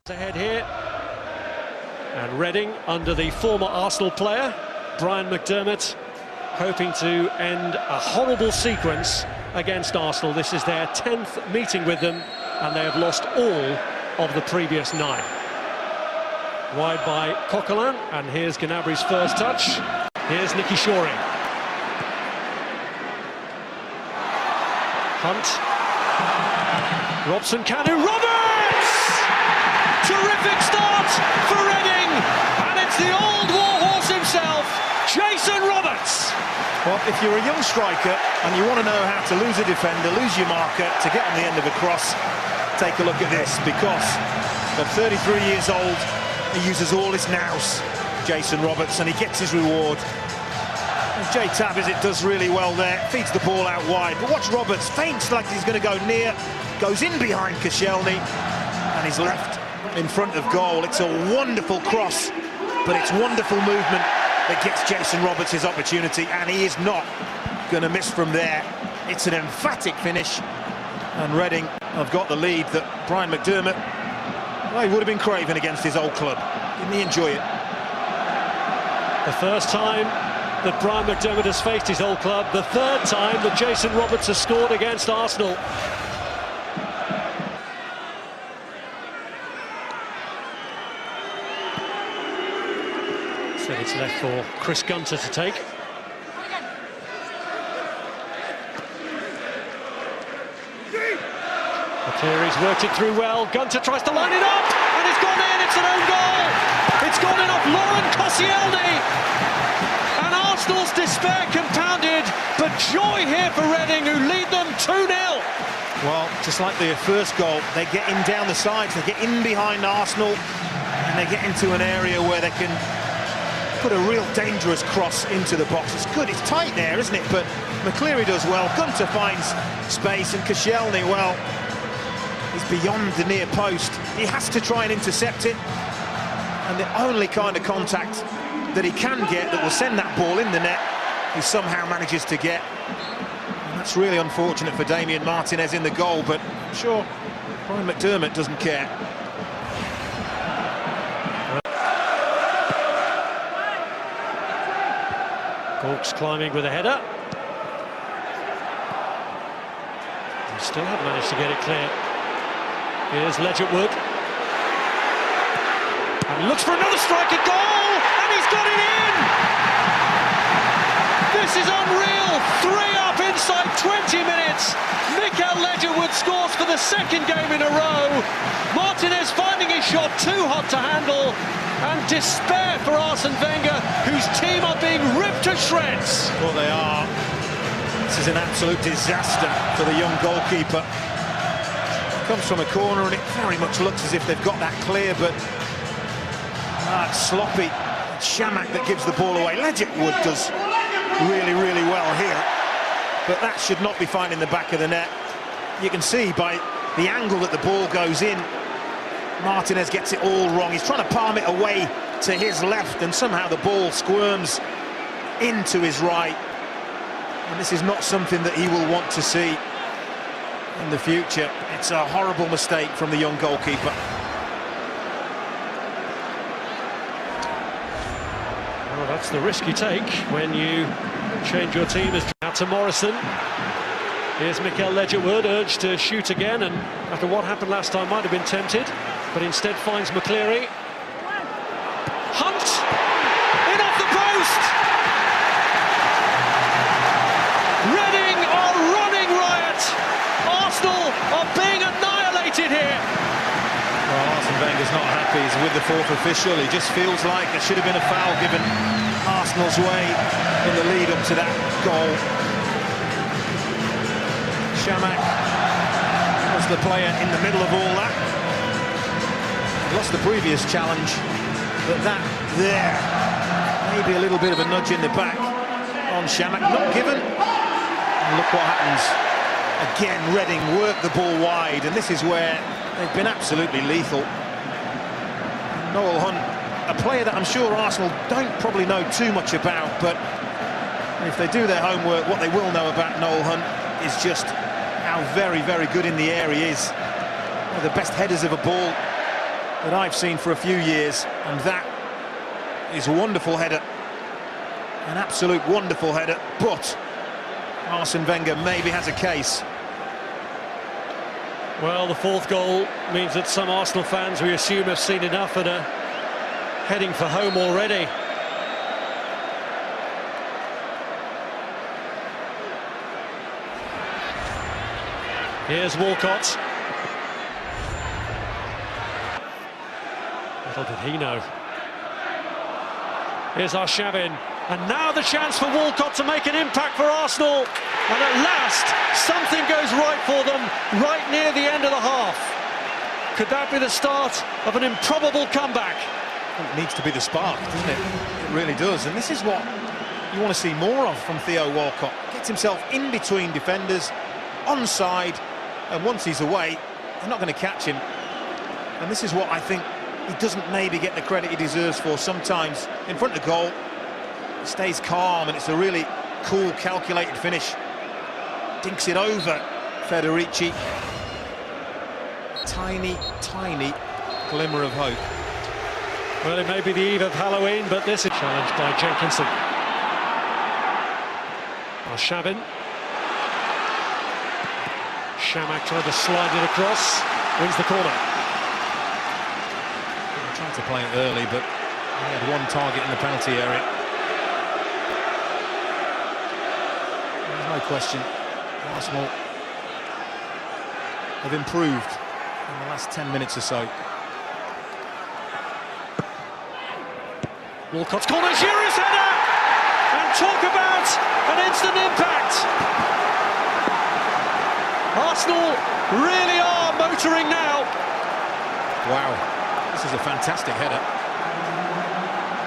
Ahead here, and Reading under the former Arsenal player Brian McDermott, hoping to end a horrible sequence against Arsenal. This is their 10th meeting with them, and they have lost all of the previous 9. Wide by Coquelin, and here's Gnabry's first touch. Here's Nicky Shorey. Hunt. Robson Kanu. Roberts! Terrific start for Reading, and it's the old warhorse himself, Jason Roberts. Well, if you're a young striker and you want to know how to lose a defender, lose your marker, to get on the end of a cross, take a look at this, because at 33 years old, he uses all his nous, Jason Roberts, and he gets his reward. And Jay Tabizit does really well there, feeds the ball out wide, but watch Roberts, feints like he's going to go near, goes in behind Koscielny, and he's left in front of goal. It's a wonderful cross, but it's wonderful movement that gets Jason Roberts his opportunity, and he is not going to miss from there. It's an emphatic finish, and Reading have got the lead that Brian McDermott, well, he would have been craving against his old club. Didn't he enjoy it? The first time that Brian McDermott has faced his old club, the third time that Jason Roberts has scored against Arsenal. So it's left for Chris Gunter to take. McCleary's worked it through well. Gunter tries to line it up, and it's gone in. It's an own goal. It's gone in off Lauren Koscielny, and Arsenal's despair compounded. But joy here for Reading, who lead them 2-0. Well, just like their first goal, they get in down the sides, they get in behind Arsenal, and they get into an area where they can put a real dangerous cross into the box. It's good, it's tight there, isn't it? But McCleary does well. Gunter finds space, and Koscielny, well, he's beyond the near post. He has to try and intercept it, and the only kind of contact that he can get that will send that ball in the net, he somehow manages to get. And that's really unfortunate for Damian Martinez in the goal, but I'm sure Brian McDermott doesn't care. Gawkes climbing with a header. He still haven't managed to get it clear. Here's Ledgerwood. And he looks for another strike at goal, and he's got it in! This is unreal! 3 up inside 20 minutes. Mikael Ledgerwood scores for the second game in a row. Martinez finding his shot too hot to handle, and despair for Arsene Wenger, whose team are being ripped to shreds. Well, they are. This is an absolute disaster for the young goalkeeper. Comes from a corner, and it very much looks as if they've got that clear, but it's sloppy. It's Shamak that gives the ball away. Ledgerwood does really, really well here, but that should not be finding the back of the net. You can see by the angle that the ball goes in, Martinez gets it all wrong. He's trying to palm it away to his left, and somehow the ball squirms into his right. And this is not something that he will want to see in the future. It's a horrible mistake from the young goalkeeper. Well, that's the risk you take when you change your team. Out to Morrison. Here's Mikael Ledgerwood, urged to shoot again, and after what happened last time might have been tempted, but instead finds McCleary. Hunt! In off the post! Reading are running riot! Arsenal are being annihilated here! Well, Arsene Wenger's not happy. He's with the fourth official. He just feels like there should have been a foul given Arsenal's way in the lead up to that goal. Shamak was the player in the middle of all that. Lost the previous challenge, but that there, maybe a little bit of a nudge in the back on Shamak, not given. And look what happens. Again, Reading work the ball wide, and this is where they've been absolutely lethal. Noel Hunt, a player that I'm sure Arsenal don't probably know too much about, but if they do their homework, what they will know about Noel Hunt is just how very, very good in the air he is. One of the best headers of a ball that I've seen for a few years, and that is a wonderful header. An absolute wonderful header, but Arsene Wenger maybe has a case. Well, the fourth goal means that some Arsenal fans, we assume, have seen enough and are heading for home already. Here's Walcott. Little did he know. Here's Arshavin. And now the chance for Walcott to make an impact for Arsenal. And at last, something goes right for them, right near the end of the half. Could that be the start of an improbable comeback? It needs to be the spark, doesn't it? It really does. And this is what you want to see more of from Theo Walcott. Gets himself in between defenders, onside, and once he's away, they're not going to catch him. And this is what I think he doesn't maybe get the credit he deserves for sometimes. In front of goal, he stays calm, and it's a really cool, calculated finish. Dinks it over Federici. Tiny, tiny glimmer of hope. Well, it may be the eve of Halloween, but this is challenged by Jenkinson. Arshavin. Shamak trying to slide it across, wins the corner. He tried to play it early, but he had one target in the penalty area. There's no question, Arsenal have improved in the last 10 minutes or so. Walcott's corner, Giroud's header! And talk about an instant impact! Arsenal really are motoring now. Wow, this is a fantastic header.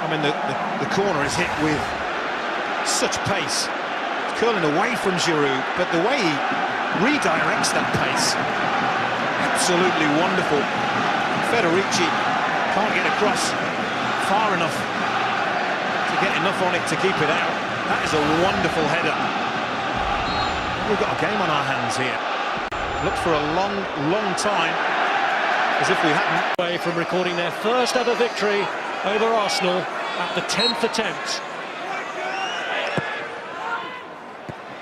I mean, the corner is hit with such pace. It's curling away from Giroud, but the way he redirects that pace, absolutely wonderful. Federici can't get across far enough to get enough on it to keep it out. That is a wonderful header. We've got a game on our hands here. Looked for a long, long time, as if we hadn't. Away from recording their first ever victory over Arsenal at the 10th attempt.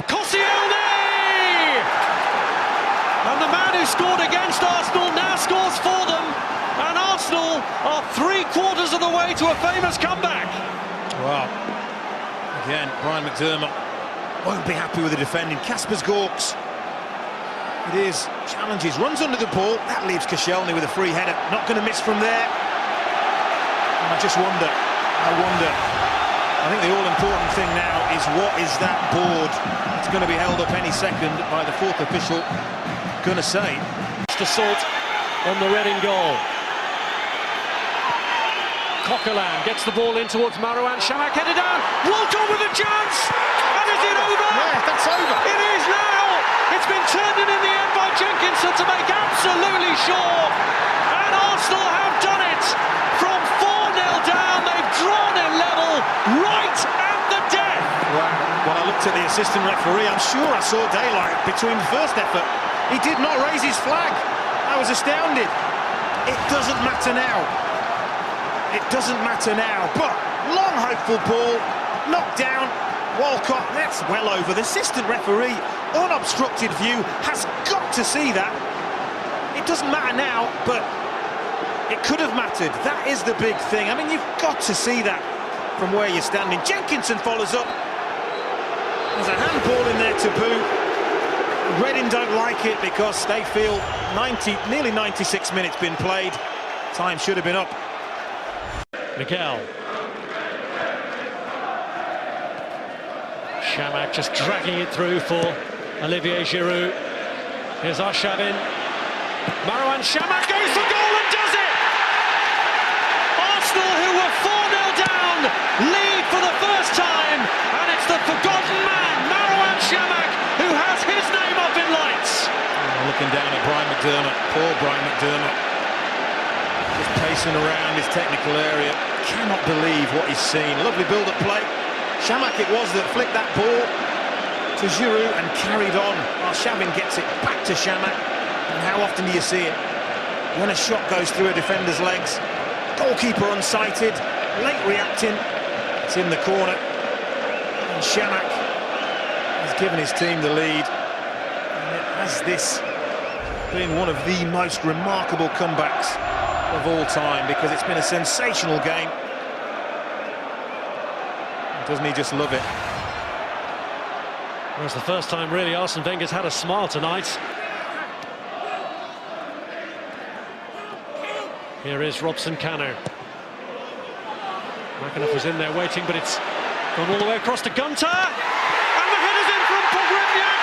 Koscielny! And the man who scored against Arsenal now scores for them, and Arsenal are 3/4 of the way to a famous comeback. Wow. Again, Brian McDermott won't be happy with the defending. Kasper's Gorks. It is, challenges, runs under the ball, that leaves Koscielny with a free header, not going to miss from there. And I wonder, I think the all-important thing now is what is that board that's going to be held up any second by the fourth official going to say. Assault on the Reading goal. Coquelin gets the ball in towards Marouane, Shamak headed down, Walcott with a chance! And is it over? Yeah, that's over. It is now! It's been turned in the end by Jenkinson to make absolutely sure. And Arsenal have done it. From 4-0 down, they've drawn it level right at the death. Wow. When I looked at the assistant referee, I'm sure I saw daylight between the first effort. He did not raise his flag. I was astounded. It doesn't matter now. It doesn't matter now. But long hopeful ball, knocked down. Walcott, that's well over. The assistant referee, unobstructed view, has got to see that. It doesn't matter now, but it could have mattered. That is the big thing. I mean, you've got to see that from where you're standing. Jenkinson follows up. There's a handball in there to boo. Reading don't like it because they feel nearly 96 minutes been played. Time should have been up. Miguel. Shamak just dragging it through for Olivier Giroud. Here's Arshavin. Marouane Shamak goes for goal and does it! Arsenal, who were 4-0 down, lead for the first time, and it's the forgotten man, Marouane Shamak, who has his name up in lights. Looking down at Brian McDermott, poor Brian McDermott. Just pacing around his technical area. Cannot believe what he's seen. Lovely build-up play. Shamak it was that flicked that ball to Giroud and carried on. Arshavin gets it back to Shamak. And how often do you see it? when a shot goes through a defender's legs. Goalkeeper unsighted, late reacting. It's in the corner. And Shamak has given his team the lead. And it has this been one of the most remarkable comebacks of all time, because it's been a sensational game. Doesn't he just love it? Well, it's the first time really Arsene Wenger's had a smile tonight. Here is Robson Kanu. McAnuff was in there waiting, but it's gone all the way across to Gunter. And the header's in from Pogrebniak.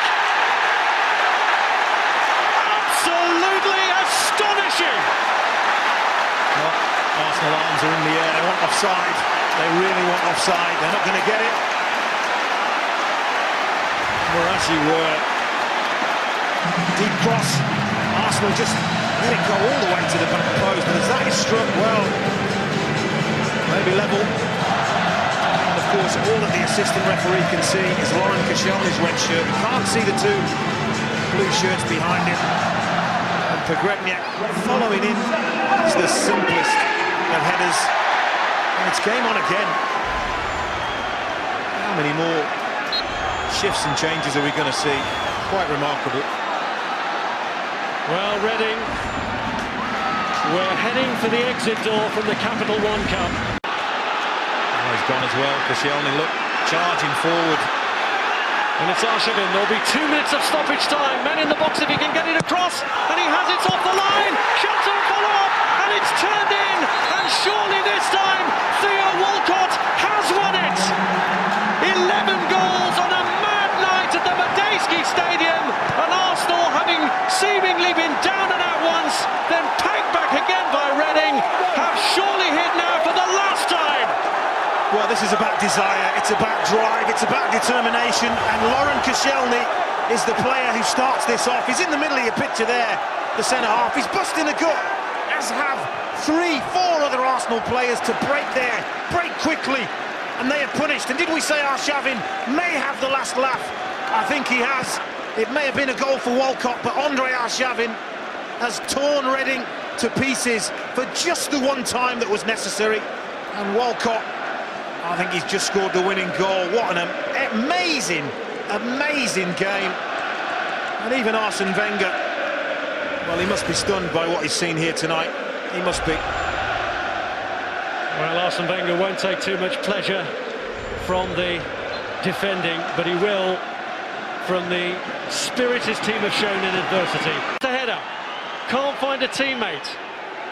Absolutely astonishing. Well, Arsenal arms are in the air. They want offside. They really want offside. They're not going to get it. Well, as you were. Deep cross. Arsenal just let it go all the way to the back post. And as that is struck, well, maybe level. And of course, all that the assistant referee can see is Lauren Koscielny's red shirt. You can't see the two blue shirts behind him. And Pogrebniak following in. It's the simplest of headers. And it's game on again. How many more shifts and changes are we going to see? Quite remarkable. Well, Reading, we're heading for the exit door from the Capital One Cup. Oh, he's gone as well. Koscielny, look, charging forward. And it's Arshavin. There'll be 2 minutes of stoppage time. Man in the box if he can get it across. And he has it off the line. Shots and follow-up. And it's turned in. And surely this time, Theo Walcott has won it. 11 goals on a mad night at the Madejski Stadium. And Arsenal, having seemingly been down and out once, then packed back again by Reading, have surely hit now for the last time. Well, this is about desire, it's about drive, it's about determination, and Lauren Koscielny is the player who starts this off. He's in the middle of your picture there, the centre-half. He's busting the gut, as have 3-4 other Arsenal players to break there, break quickly, and they are punished. And did we say Arshavin may have the last laugh? I think he has. It may have been a goal for Walcott, but Andre Arshavin has torn Reading to pieces for just the one time that was necessary. And Walcott, I think he's just scored the winning goal. What an amazing, amazing game. And even Arsene Wenger, well, he must be stunned by what he's seen here tonight. He must be. Well, Arsene Wenger won't take too much pleasure from the defending, but he will from the spirit his team have shown in adversity. The header, can't find a teammate,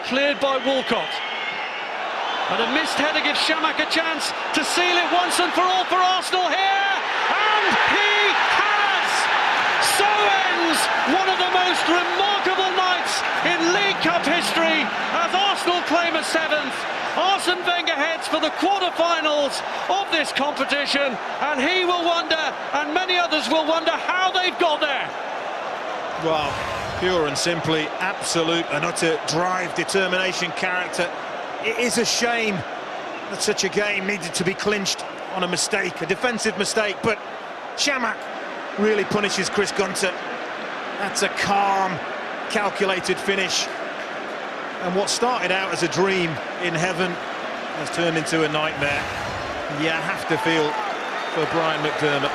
cleared by Walcott. And a missed header gives Shamak a chance to seal it once and for all for Arsenal here. And he has! So ends one of the most remarkable nights in League Cup history as Arsenal claim a 7th. Arsene Wenger heads for the quarter-finals of this competition, and he will wonder, and many others will wonder, how they've got there. Well, pure and simply, absolute and utter drive, determination, character. It is a shame that such a game needed to be clinched on a mistake, a defensive mistake, but Shamak really punishes Chris Gunter. That's a calm, calculated finish. And what started out as a dream in heaven has turned into a nightmare. You have to feel for Brian McDermott.